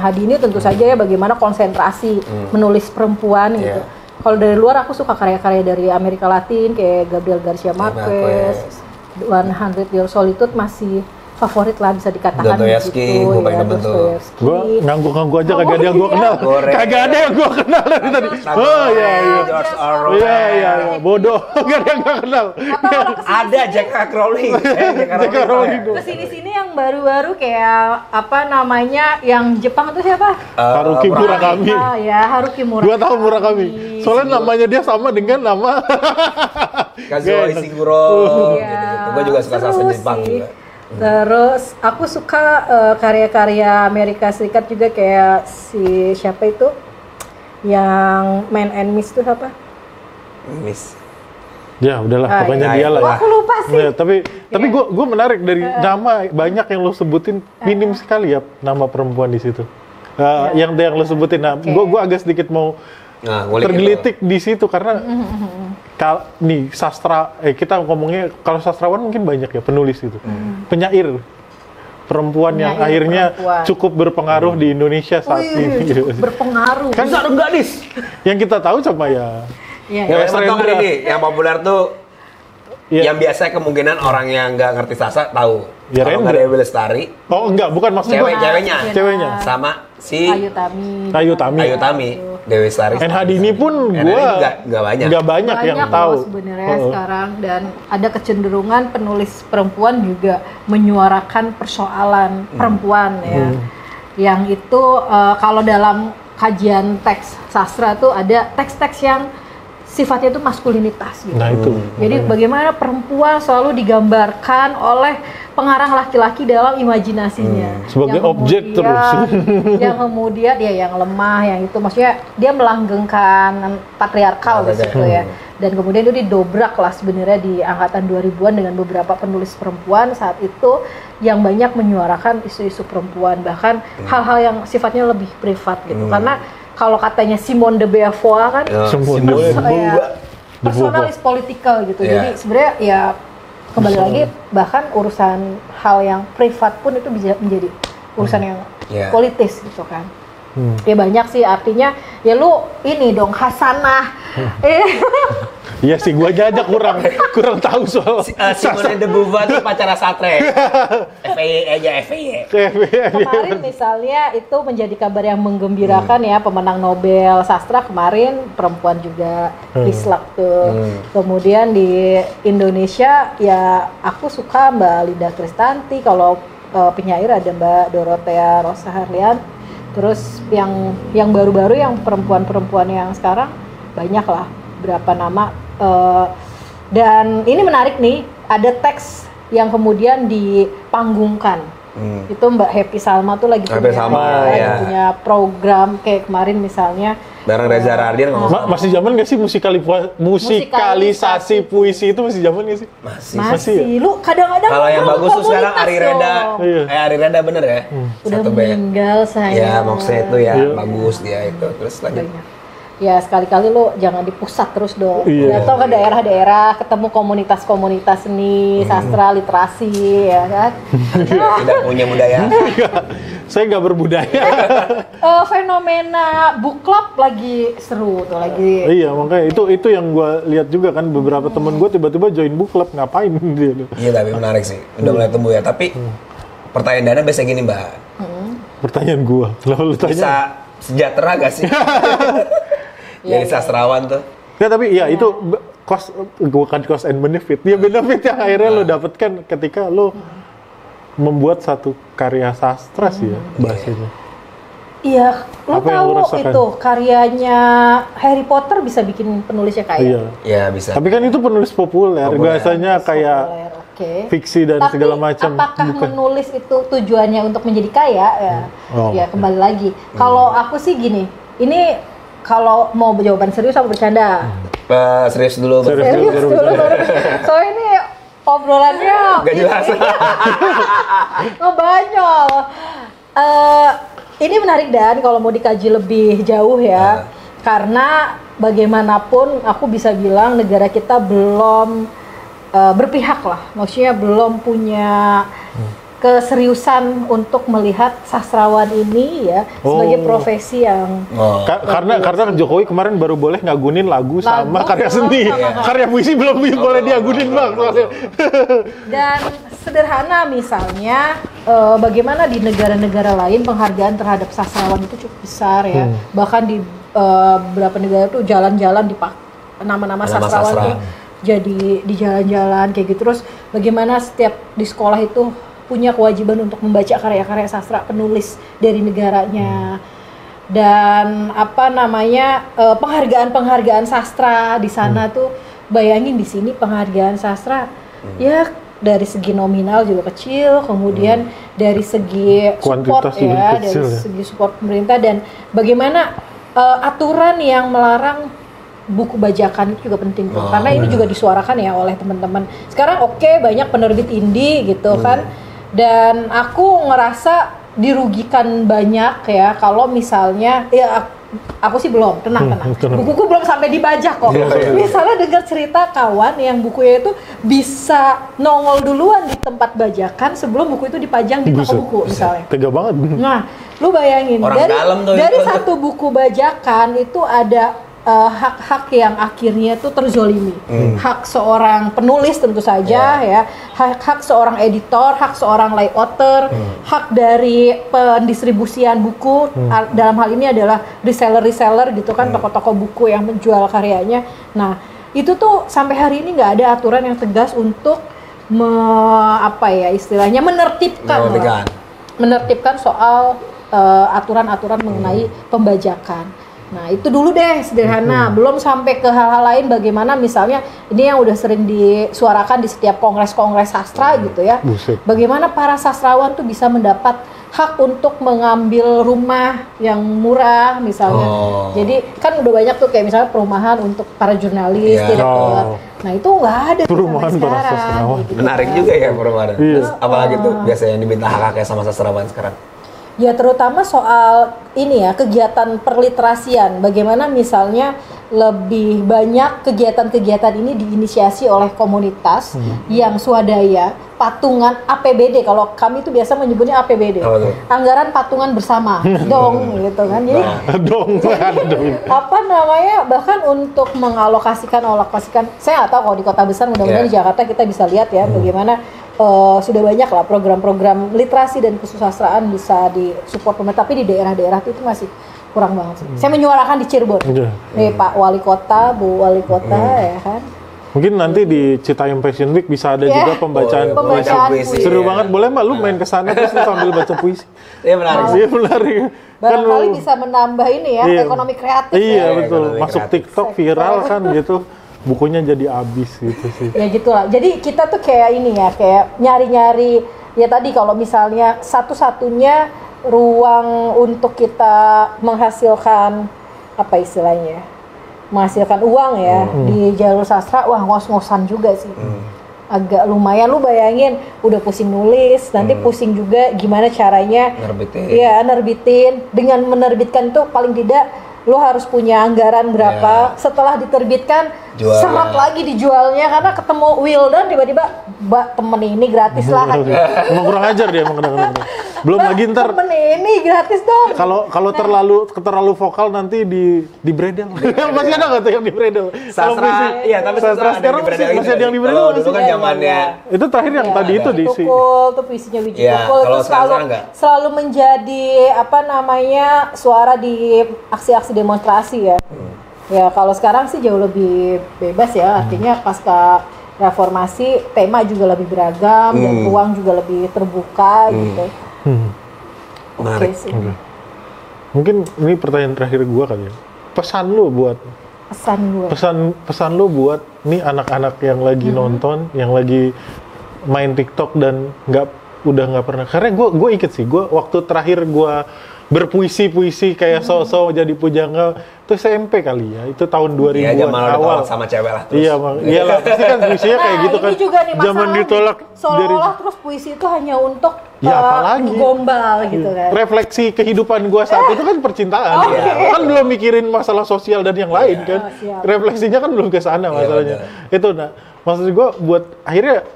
Hadini tentu saja ya, bagaimana konsentrasi menulis perempuan gitu. Kalau dari luar aku suka karya-karya dari Amerika Latin kayak Gabriel Garcia Marquez, 100 Years Solitude masih favorit lah bisa dikatakan Dostoyevsky, gitu gue paling ya, demen tuh. Dostoyevsky. Gua ngangguk-ngangguk aja, kagak ada yang gua kenal. Kagak ada yang gua kenal dari tadi. Oh iya. George Orwell. Iya. Bodoh, gak ada yang gak kenal. Ada J.K. Rowling. J.K. Rowling. Kesini-sini yang baru-baru kayak yang Jepang itu siapa? Haruki Murakami. Haruki Murakami. 2 tahun Murakami. Soalnya namanya dia sama dengan nama Kazuo Ishiguro. Gitu-gitu. Gue juga suka sastra Jepang sih. juga. Terus aku suka karya-karya Amerika Serikat juga, kayak si siapa itu yang Man and Miss itu apa? Miss. Ya udahlah, pokoknya dia lah. Aku lupa sih. Ya, tapi gue menarik dari nama banyak yang lo sebutin, minim sekali ya nama perempuan di situ. Yang lo sebutin, gue agak sedikit mau tergelitik di situ karena nih sastra, kita ngomongnya kalau sastrawan mungkin banyak ya penulis itu, penyair perempuan yang akhirnya cukup berpengaruh di Indonesia saat ini. Berpengaruh. Kan gadis. Yang kita tahu sama ya. Yang populer tuh. Yang biasa kemungkinan orang yang nggak ngerti sastra tahu. Ya, kalau nggak Dewi Lestari. Oh enggak, bukan maksud Ceweknya. Sama si Ayu Tami. Dewi Lestari. N. Hadini pun nggak banyak yang tahu. Sebenarnya sekarang, dan ada kecenderungan penulis perempuan juga menyuarakan persoalan perempuan ya. Yang itu kalau dalam kajian teks sastra tuh ada teks-teks yang sifatnya itu maskulinitas gitu. Nah itu. Jadi bagaimana perempuan selalu digambarkan oleh pengarang laki-laki dalam imajinasinya. Sebagai objek terus. Yang kemudian yang lemah, yang itu maksudnya dia melanggengkan patriarkal di situ ya. Dan kemudian itu didobrak lah sebenarnya di angkatan 2000-an dengan beberapa penulis perempuan saat itu yang banyak menyuarakan isu-isu perempuan, bahkan hal-hal yang sifatnya lebih privat gitu. Karena kalau katanya Simone de Beauvoir kan, personalis politikal gitu. Jadi sebenarnya ya kembali lagi, bahkan urusan hal yang privat pun itu bisa menjadi urusan yang politis gitu kan. Ya banyak sih, artinya ya lu ini dong Hasanah. Iya sih, gua aja kurang tahu soal Simone de Beauvoir itu pacara Sartre. FEY. Kemarin misalnya itu menjadi kabar yang menggembirakan ya, pemenang Nobel Sastra kemarin perempuan juga, Kislak tuh. Kemudian di Indonesia ya aku suka Mbak Linda Kristanti, kalau penyair ada Mbak Dorothea Rosa Harlian. Terus yang baru-baru yang perempuan-perempuan yang sekarang banyak lah, berapa nama. Dan ini menarik nih, ada teks yang kemudian dipanggungkan. Itu Mbak Happy Salma tuh lagi punya program kayak kemarin misalnya bareng Reza Radian. Masih zaman nggak sih musikalisasi puisi itu masih zaman nggak sih? Masih. Lu kadang-kadang kalau yang bagus tuh sekarang Ari Reda. Ari Reda bener ya. Udah meninggal saya. Ya maksudnya itu ya bagus dia itu. Terus lanjut. ya sekali-kali lo jangan di pusat terus dong. Iya. Atau ke daerah-daerah, ketemu komunitas-komunitas seni, sastra, literasi, ya kan. Tidak punya budaya. Saya nggak berbudaya. Fenomena book club lagi seru tuh lagi. Iya, makanya itu yang gue lihat juga kan, beberapa temen gue tiba-tiba join book club, ngapain dia? Iya, tapi menarik sih. Udah mulai tumbuh ya. Tapi pertanyaan Dana biasanya gini, Mbak. Pertanyaan gue, lalu tanya. Bisa sejahtera gak sih? Jadi sastrawan tuh. Ya tapi ya itu bukan cost and benefit. Ya benefit yang akhirnya lo dapatkan ketika lo membuat satu karya sastra sih ya bahasanya. Iya, lo Apa yang lo tahu rasakan? itu karyanya Harry Potter bisa bikin penulisnya kaya. Iya. Ya bisa. Tapi kan itu penulis populer, biasanya kayak Populer, oke. fiksi dan Tapi segala macam. apakah Bukan. menulis itu tujuannya untuk menjadi kaya? Ya, Oh. ya kembali lagi. Kalau aku sih gini, ini kalau mau jawaban serius aku bercanda. Serius dulu. Mbak. Serius. Serius baru dulu baru. Soalnya ini obrolannya Gak jelas. ngebanyol. Ini menarik dan kalau mau dikaji lebih jauh ya, karena bagaimanapun aku bisa bilang negara kita belum berpihak lah, maksudnya belum punya keseriusan untuk melihat sastrawan ini ya sebagai profesi yang Oh. Karena Jokowi kemarin baru boleh ngagunin lagu sama karya seni. sama. Karya puisi belum boleh diagunin Bang. dan sederhana misalnya bagaimana di negara-negara lain penghargaan terhadap sastrawan itu cukup besar ya, bahkan di beberapa negara tuh jalan-jalan nama-nama sastrawan sastra. tuh jadi di jalan-jalan kayak gitu. Terus bagaimana setiap di sekolah itu punya kewajiban untuk membaca karya-karya sastra penulis dari negaranya. Dan apa namanya penghargaan-penghargaan sastra di sana tuh, bayangin di sini penghargaan sastra ya dari segi nominal juga kecil, kemudian dari segi support Kuantitas juga ya, kecil dari ya. segi support pemerintah, dan bagaimana aturan yang melarang buku bajakan itu juga penting tuh. Karena ini juga disuarakan ya oleh teman-teman. Sekarang banyak penerbit indie gitu kan. Dan aku ngerasa dirugikan banyak ya kalau misalnya ya aku sih belum, tenang. Bukuku belum sampai dibajak kok. Misalnya dengar cerita kawan yang bukunya itu bisa nongol duluan di tempat bajakan sebelum buku itu dipajang di toko buku misalnya. Tega banget. Nah, lu bayangin Orang dalam tuh dari itu. satu buku bajakan itu ada hak-hak yang akhirnya tuh terzolimi. Hak seorang penulis tentu saja ya, hak seorang editor, hak seorang layouter, hak dari pendistribusian buku, dalam hal ini adalah reseller gitu kan, toko-toko buku yang menjual karyanya. Nah, itu tuh sampai hari ini nggak ada aturan yang tegas untuk istilahnya menertibkan soal aturan-aturan mengenai pembajakan. Nah itu dulu deh sederhana, belum sampai ke hal-hal lain, bagaimana misalnya ini yang udah sering disuarakan di setiap kongres-kongres sastra gitu ya. Buset. Bagaimana para sastrawan tuh bisa mendapat hak untuk mengambil rumah yang murah misalnya. Jadi kan udah banyak tuh kayak misalnya perumahan untuk para jurnalis, direktur. Nah itu nggak ada tuh Perumahan sampai para sekarang. sastrawan. Gitu Menarik kan. juga ya perumahan. Iya. Apalagi tuh biasanya yang diminta hak-haknya sama sastrawan sekarang. Ya terutama soal ini ya, kegiatan perliterasian. Bagaimana misalnya lebih banyak kegiatan-kegiatan ini diinisiasi oleh komunitas yang swadaya, patungan APBD. Kalau kami itu biasa menyebutnya APBD. Apa tuh? Anggaran patungan bersama. Dong gitu kan. Jadi Dong. apa namanya, bahkan untuk mengalokasikan saya nggak tahu kalau di kota besar, mudah-mudahan di Jakarta kita bisa lihat ya bagaimana sudah banyak lah program-program literasi dan kesusastraan bisa disupport pemerintah, tapi di daerah-daerah itu masih kurang banget sih. Saya menyuarakan di Cirebon. Nih Pak Wali Kota, Bu Wali Kota ya kan. Mungkin nanti di Citayam Fashion Week bisa ada juga pembacaan puisi. Seru banget, boleh Mbak lu main ke sana terus lu sambil baca puisi. Iya menarik. Iya menarik. Barangkali bisa menambah ini ya, ekonomi kreatif. Iya ya. betul, Ekonomi masuk kreatif. TikTok viral kan gitu. Bukunya jadi abis gitu sih. Ya gitulah. Jadi kita tuh kayak ini ya, kayak nyari-nyari ya tadi, kalau misalnya satu-satunya ruang untuk kita menghasilkan apa istilahnya, menghasilkan uang ya di jalur sastra, wah ngos-ngosan juga sih. Agak lumayan, lu bayangin udah pusing nulis, nanti pusing juga gimana caranya Nerbitin. nerbitin. Dengan menerbitkan tuh paling tidak lu harus punya anggaran berapa, setelah diterbitkan Jualnya. seret lagi dijualnya karena ketemu Wildan tiba-tiba Mbak temen ini gratis lah. Emang kurang ajar dia emang kadang-kadang. Belum lagi ntar Temen ini gratis dong. kalau terlalu vokal nanti di bredel. Masih ada nggak tuh yang di bredel? Sastra, iya tapi sastra sekarang masih ada yang di bredel. Kalau dulu kan zamannya Itu terakhir yang tadi itu diisi. Tukul tuh puisinya Wiji Iya, Tukul kalau itu selalu sekarang enggak. selalu menjadi apa namanya suara di aksi-aksi demonstrasi ya. Ya kalau sekarang sih jauh lebih bebas ya, artinya pasca reformasi tema juga lebih beragam dan ruang juga lebih terbuka gitu. menarik. Oke sih. Mungkin ini pertanyaan terakhir gua kali ya. Pesan lu buat Pesan gue. pesan lu buat nih anak-anak yang lagi nonton, yang lagi main TikTok dan udah nggak pernah. Karena gue inget sih, gue waktu terakhir gue berpuisi kayak so-so jadi pujangga itu SMP kali ya, itu tahun 2000-an Iya, zaman udah awal. tolak sama cewek lah terus. Iya, iyalah pasti kan puisinya kayak gitu kan. Ini juga nih Zaman masalahnya. ditolak Seolah-olah terus puisi itu hanya untuk Ya, apalagi? gombal gitu kan. refleksi kehidupan gua saat itu kan percintaan. Oke. Kan belum mikirin masalah sosial dan yang lain kan. siap. Refleksinya kan belum ke sana masalahnya. Itu nah, maksud gua buat akhirnya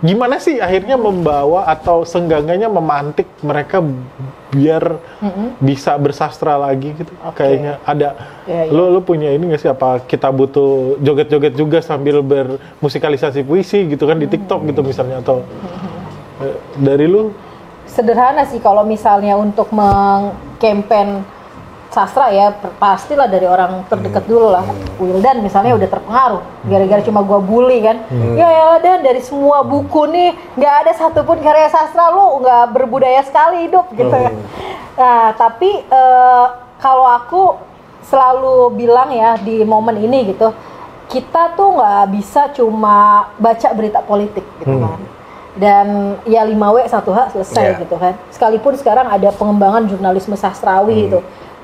gimana sih akhirnya membawa atau senggangannya memantik mereka biar bisa bersastra lagi gitu. Kayaknya ada Ya, ya. lu punya ini nggak sih, apa kita butuh joget-joget juga sambil bermusikalisasi puisi gitu kan di TikTok gitu misalnya, atau dari lu? Sederhana sih kalau misalnya untuk mengkampen sastra ya pastilah dari orang terdekat dulu lah. Wildan misalnya udah terpengaruh gara-gara cuma gua bully kan. Ya Dan dari semua buku nih nggak ada satupun karya sastra lu nggak berbudaya sekali hidup gitu kan. Nah tapi kalau aku selalu bilang ya di momen ini gitu, kita tuh nggak bisa cuma baca berita politik gitu kan. Dan ya 5W 1H selesai gitu kan. Sekalipun sekarang ada pengembangan jurnalisme sastrawi itu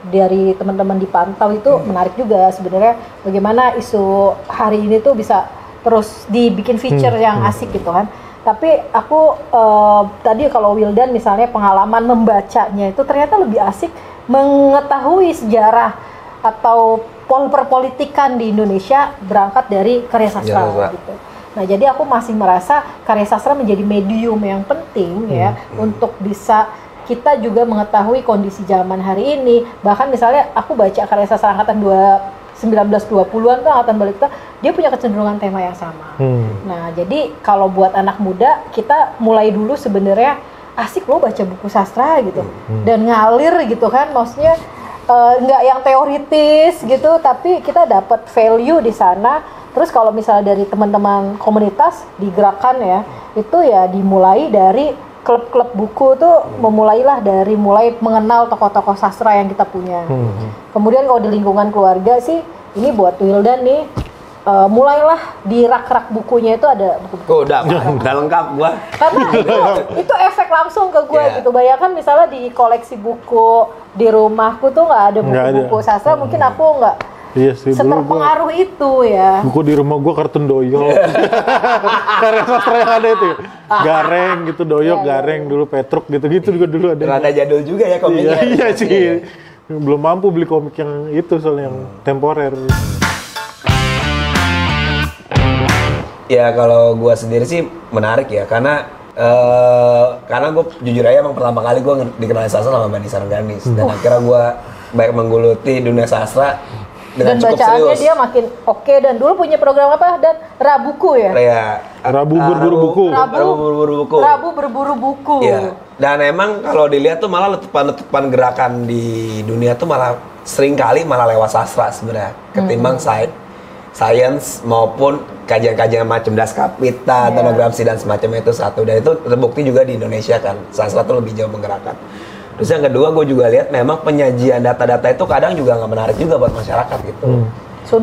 dari teman-teman di Pantau itu menarik juga sebenarnya, bagaimana isu hari ini tuh bisa terus dibikin feature yang asik gitu kan. Tapi aku tadi kalau Wildan misalnya pengalaman membacanya itu ternyata lebih asik mengetahui sejarah atau perpolitikan di Indonesia berangkat dari karya sastra gitu. Nah, jadi aku masih merasa karya sastra menjadi medium yang penting ya untuk bisa kita juga mengetahui kondisi zaman hari ini. Bahkan misalnya aku baca karya sastra angkatan 1920-an tuh angkatan balik kita, dia punya kecenderungan tema yang sama. Nah, jadi kalau buat anak muda kita mulai dulu sebenarnya asik loh baca buku sastra gitu. Dan ngalir gitu kan, maksudnya nggak yang teoritis gitu, tapi kita dapat value di sana. Terus kalau misalnya dari teman-teman komunitas digerakkan ya, itu ya dimulai dari klub-klub buku tuh mulai mengenal tokoh-tokoh sastra yang kita punya. Kemudian kalau di lingkungan keluarga sih, ini buat Wildan nih, mulailah di rak-rak bukunya itu ada buku-buku. Udah lengkap gua. Karena itu efek langsung ke gue gitu. Bayangkan misalnya di koleksi buku di rumahku tuh nggak ada buku-buku sastra, mungkin aku nggak Iya sih, seterpengaruh itu ya. buku di rumah gua kartun doyok. Karya sastra yang ada itu. Gareng gitu, doyok, gareng dulu, Petruk gitu-gitu juga dulu ada. Rada jadul juga ya komiknya. Iya sih. Belum mampu beli komik yang itu soalnya yang temporer. Ya kalau gua sendiri sih menarik ya, karena gue jujur aja emang pertama kali gue dikenalin sastra sama Bani Sarengganis, dan akhirnya gue banyak menggeluti dunia sastra dengan Dan cukup bacaannya serius. dia makin oke. Dan dulu punya program apa? Dan Rabuku ya? Ya, Rabu berburu buku. Rabu berburu buku. Rabu berburu buku. Iya. Dan emang kalau dilihat tuh malah letupan gerakan di dunia tuh malah sering kali malah lewat sastra sebenarnya, ketimbang science maupun kajian-kajian macam Das Kapita, Etnografsi dan semacamnya itu satu. Dan itu terbukti juga di Indonesia kan, sastra tuh lebih jauh menggerakkan. Terus yang kedua gue juga lihat memang penyajian data-data itu kadang juga nggak menarik juga buat masyarakat gitu.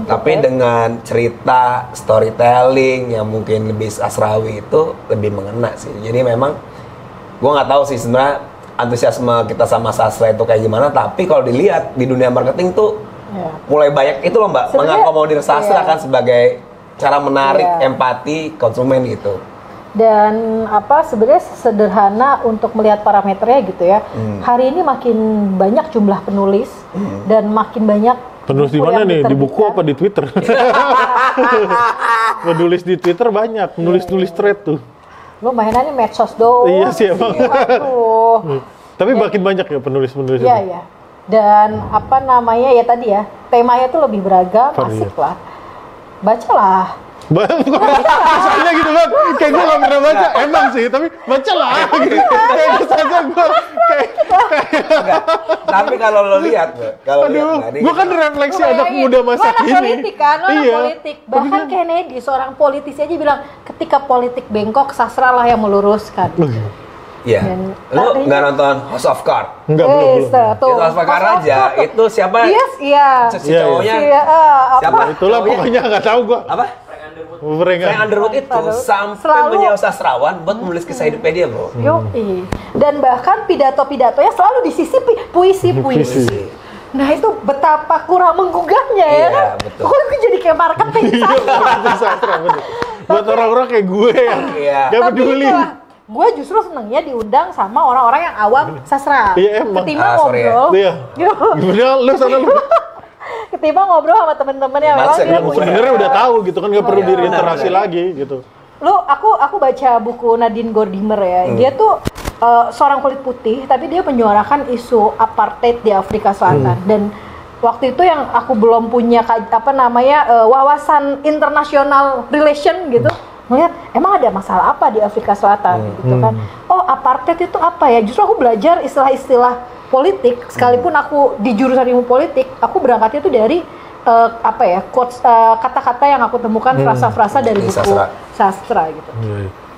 Tapi dengan cerita storytelling yang mungkin lebih sastrawi itu lebih mengena sih. Jadi memang gue nggak tahu sih sebenarnya antusiasme kita sama sastra itu kayak gimana. Tapi kalau dilihat di dunia marketing tuh mulai banyak itu loh Mbak, mengakomodir sastra kan sebagai cara menarik empati konsumen gitu. Dan sebenarnya sederhana untuk melihat parameternya gitu ya. Hari ini makin banyak jumlah penulis dan makin banyak penulis di mana nih? Di buku apa di Twitter? Penulis di Twitter banyak, nulis thread tuh. Lu mainannya medsos doang. Iya sih emang. Waduh. Tapi makin banyak ya penulis-penulis itu. Iya. Dan ya tadi ya, temanya tuh lebih beragam, asik lah. Bacalah. Misalnya gitu Bang, kayak gue gak pernah baca, emang sih, tapi baca lah gitu. Kayak kesannya gue Tapi kalau lo lihat, gue kan refleksi anak muda masa kini. Politik kan, politik. Bahkan Kennedy, seorang politisi aja bilang, ketika politik bengkok, sastra lah yang meluruskan. Iya. Lo nggak nonton House of Cards? Enggak, belum. Itu House of Cards aja. Itu siapa? Iya. Si cowoknya. Siapa? Itulah pokoknya nggak tahu gue. Apa? Frank Underwood itu sampai menyewa sastrawan buat menulis kisah hidupnya dia, bro. Yoi. Dan bahkan pidato-pidatonya selalu disisi puisi. Nah itu betapa kurang menggugahnya ya kan? Betul. Kok gue jadi kayak marketing sastra. Buat orang-orang kayak gue yang gak peduli. Gue justru senengnya diundang sama orang-orang yang awam sastra. Iya emang. Ketimbang ngobrol. Iya. Gimana lu sana lu? Ketimbang ngobrol sama temen-temen yang memang sebenarnya udah tahu gitu kan, nggak perlu direiterasi lagi gitu. Lu, aku baca buku Nadine Gordimer ya. Dia tuh seorang kulit putih, tapi dia menyuarakan isu apartheid di Afrika Selatan. Dan waktu itu yang aku belum punya wawasan international relation gitu. Melihat emang ada masalah apa di Afrika Selatan gitu kan. Oh, apartheid itu apa ya? Justru aku belajar istilah-istilah politik, sekalipun aku di jurusan ilmu politik, aku berangkatnya tuh dari quotes, kata-kata yang aku temukan, frasa-frasa dari buku sastra gitu.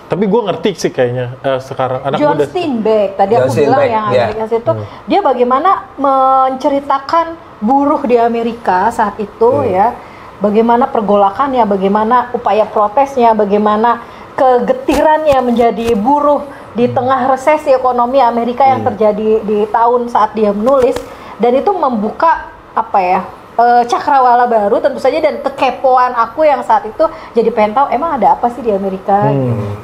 Tapi gue ngerti sih kayaknya sekarang anak John muda. Steinbeck, tadi aku bilang yang Amerika itu, dia bagaimana menceritakan buruh di Amerika saat itu ya, bagaimana pergolakannya, bagaimana upaya protesnya, bagaimana kegetirannya menjadi buruh di tengah resesi ekonomi Amerika yang terjadi di tahun saat dia menulis, dan itu membuka cakrawala baru tentu saja, dan kekepoan aku yang saat itu jadi pengen tahu emang ada apa sih di Amerika.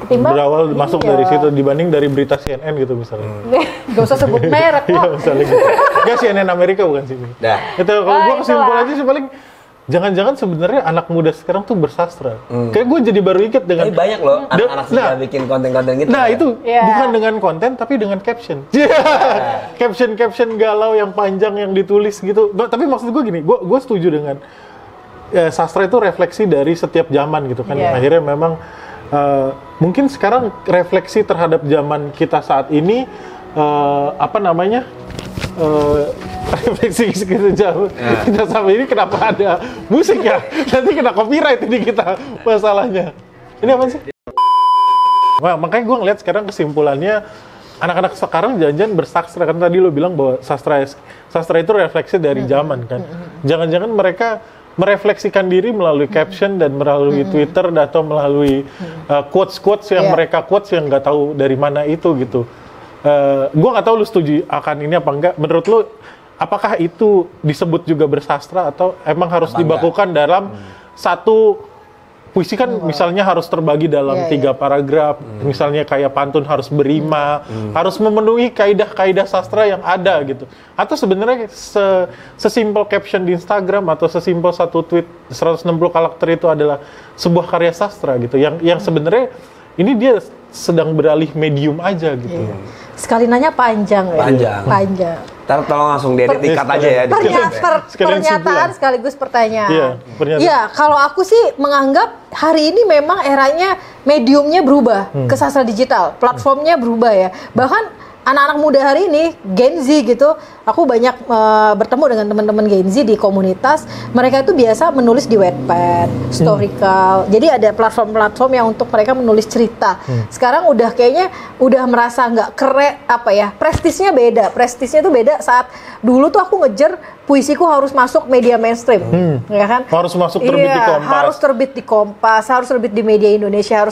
Ketimbang berawal masuk dari situ dibanding dari berita CNN gitu misalnya. Gak usah sebut merek kok. Iya misalnya gitu. Gak CNN Amerika bukan sih. Itu kalau gue kesimpulannya sih paling jangan-jangan sebenarnya anak muda sekarang tuh bersastra. Kayak gue jadi baru inget dengan. Tapi banyak loh anak-anak sudah bikin konten-konten gitu. Nah itu bukan dengan konten tapi dengan caption. Caption galau yang panjang yang ditulis gitu. Tapi maksud gue gini, gue setuju dengan sastra itu refleksi dari setiap zaman gitu kan. Akhirnya memang mungkin sekarang refleksi terhadap zaman kita saat ini refleksi segitu jauh. Kita sampai ini kenapa ada musik ya? Nanti kena copyright ini kita masalahnya. Ini apa sih? Wah, makanya gue ngeliat sekarang kesimpulannya anak-anak sekarang jangan-jangan bersastra, kan tadi lo bilang bahwa sastra itu refleksi dari zaman kan. Jangan-jangan mereka merefleksikan diri melalui caption dan melalui Twitter atau melalui quotes-quotes yang mereka quotes yang nggak tahu dari mana itu gitu. Gue nggak tahu lu setuju akan ini apa enggak. Menurut lu apakah itu disebut juga bersastra atau emang harus dibakukan dalam satu puisi kan misalnya harus terbagi dalam 3 paragraf, misalnya kayak pantun harus berima, harus memenuhi kaidah-kaidah sastra yang ada gitu. Atau sebenarnya sesimpel caption di Instagram atau sesimpel satu tweet 160 karakter itu adalah sebuah karya sastra gitu. Yang sebenarnya ini dia sedang beralih medium aja gitu. Sekali nanya panjang. Ntar tolong langsung dikat aja ya. Pernyataan sekaligus pertanyaan. Iya, kalau aku sih menganggap hari ini memang eranya mediumnya berubah ke sastra digital, platformnya berubah ya. Bahkan anak-anak muda hari ini, Gen Z gitu, aku banyak bertemu dengan teman-teman Gen Z di komunitas. Mereka itu biasa menulis di Wattpad, Storycal. Jadi ada platform-platform yang untuk mereka menulis cerita. Sekarang udah kayaknya udah merasa nggak keren, prestisnya beda. Prestisnya tuh beda saat dulu tuh aku ngejar puisiku harus masuk media mainstream, ya kan? Harus masuk terbit di Kompas. Harus terbit di Kompas, harus terbit di media Indonesia,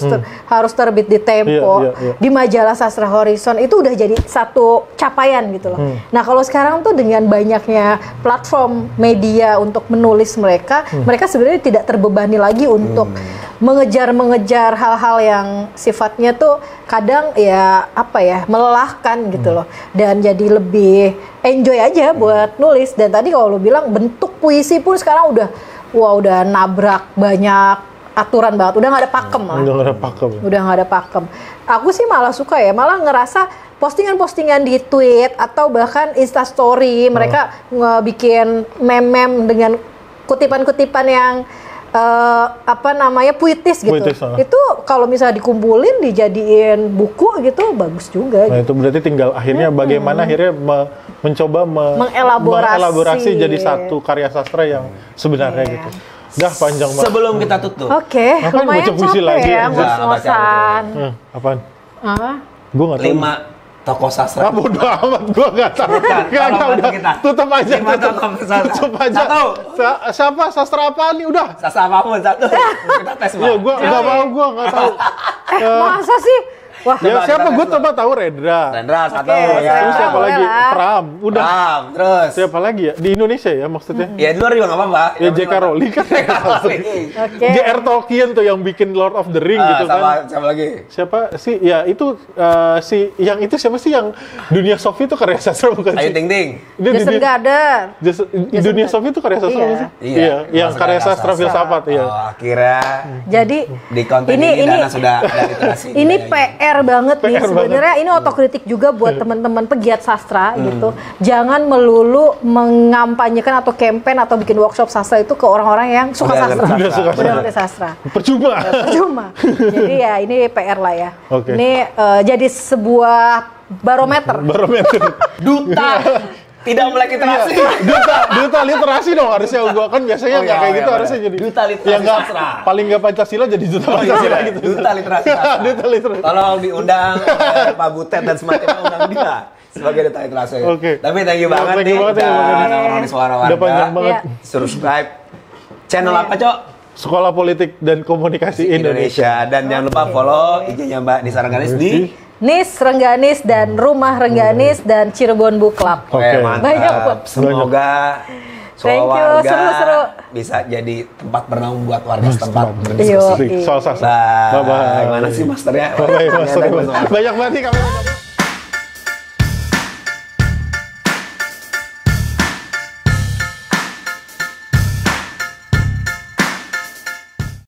harus terbit di Tempo, di majalah Sastra Horizon. Itu udah jadi satu capaian gitu loh. Nah kalau sekarang sekarang tuh dengan banyaknya platform media untuk menulis mereka sebenarnya tidak terbebani lagi untuk mengejar hal-hal yang sifatnya tuh kadang ya melelahkan gitu loh, dan jadi lebih enjoy aja buat nulis. Dan tadi kalau lu bilang bentuk puisi pun sekarang udah nabrak banyak aturan banget, udah nggak ada pakem lah. Udah nggak ada pakem. Aku sih malah suka ya, malah ngerasa postingan-postingan di tweet atau bahkan Instastory mereka ngebikin meme dengan kutipan-kutipan yang puitis gitu. Itu kalau misalnya dikumpulin dijadiin buku gitu bagus juga. Nah, gitu. itu berarti tinggal akhirnya bagaimana akhirnya mencoba mengelaborasi jadi satu karya sastra yang sebenarnya gitu. Dah panjang banget. Sebelum kita tutup. Oke, Ngapain lumayan baca puisi capek lagi, ya, anjir? ngos-ngosan. Apaan? Apa? Gue nggak tahu. 5 tokoh sastra. Bodo amat, gue nggak tahu. Bukan, Nggak tolong tahu, bantu udah. kita. Tutup aja. 5 tokoh sastra. Tutup aja. Satu. Siapa sastra apaan nih? Udah. Sastra apapun satu. Kita tes, Bang. Ya, gue nggak mau, gue nggak tahu. Masa sih? Wah, Ya siapa? Gue coba tahu Rendra. Rendra satu. Oke, Ya. Terus siapa boleh lagi? lah. Pram. Udah. Pram, terus. Siapa lagi ya? Di Indonesia ya maksudnya? Ya di luar juga nggak apa-apa. Ya J.K. Rowling kan. oke. J.R. Tolkien tuh yang bikin Lord of the Ring gitu kan. Siapa lagi? Siapa sih? Ya itu yang itu siapa sih yang Dunia Sofi itu karya sastra bukan Ayu sih? Ting Ting. Dia Jason dunia, Gardner. Dunia Sofi itu karya sastra Iya. bukan sih? Iya. Yang karya sastra filsafat ya. Oh, akhirnya Jadi di konten ini Dana sudah ada literasi. ini budayanya. PR banget nih PR sebenarnya. Ini otokritik juga buat teman-teman pegiat sastra gitu. Jangan melulu mengampanyekan atau campaign atau bikin workshop sastra itu ke orang-orang yang suka Udah sastra. ngerti sastra. Udah ngerti sastra. Percuma. Percuma. Jadi ya ini PR lah ya. Oke. Ini jadi sebuah barometer. Barometer. Duta tidak melek literasi. Duta literasi dong harusnya gua kan biasanya Oh, nggak iya, kayak iya, gitu benar. harusnya jadi. Duta literasi yang nggak- sastra. Paling nggak Pancasila jadi duta Pancasila gitu. Duta literasi sastra. Duta literasi. Tolong diundang Pak Butet dan semacamnya undang dia sebagai duta literasi. Oke. Tapi thank you banget Thank you nih banget ya, dan Bang. orang-orang di Suara Udah panjang Warga. banget. Iya. Subscribe channel apa, Cok? Sekolah Politik dan Komunikasi Indonesia. Dan jangan lupa follow IG-nya Mbak Nisa Rengganis di Nis Rengganis dan Rumah Rengganis dan Cirebon Book Club. Oke. mantap. Banyak, Pak. Semoga Thank you, Warga seru-seru. bisa jadi tempat bernaung buat warga setempat Yo. berdiskusi. Soal sastra. Bye. Bye-bye. Mana sih masternya? Bye-bye, Mas. Ternyata gua sama. Banyak banget nih kami.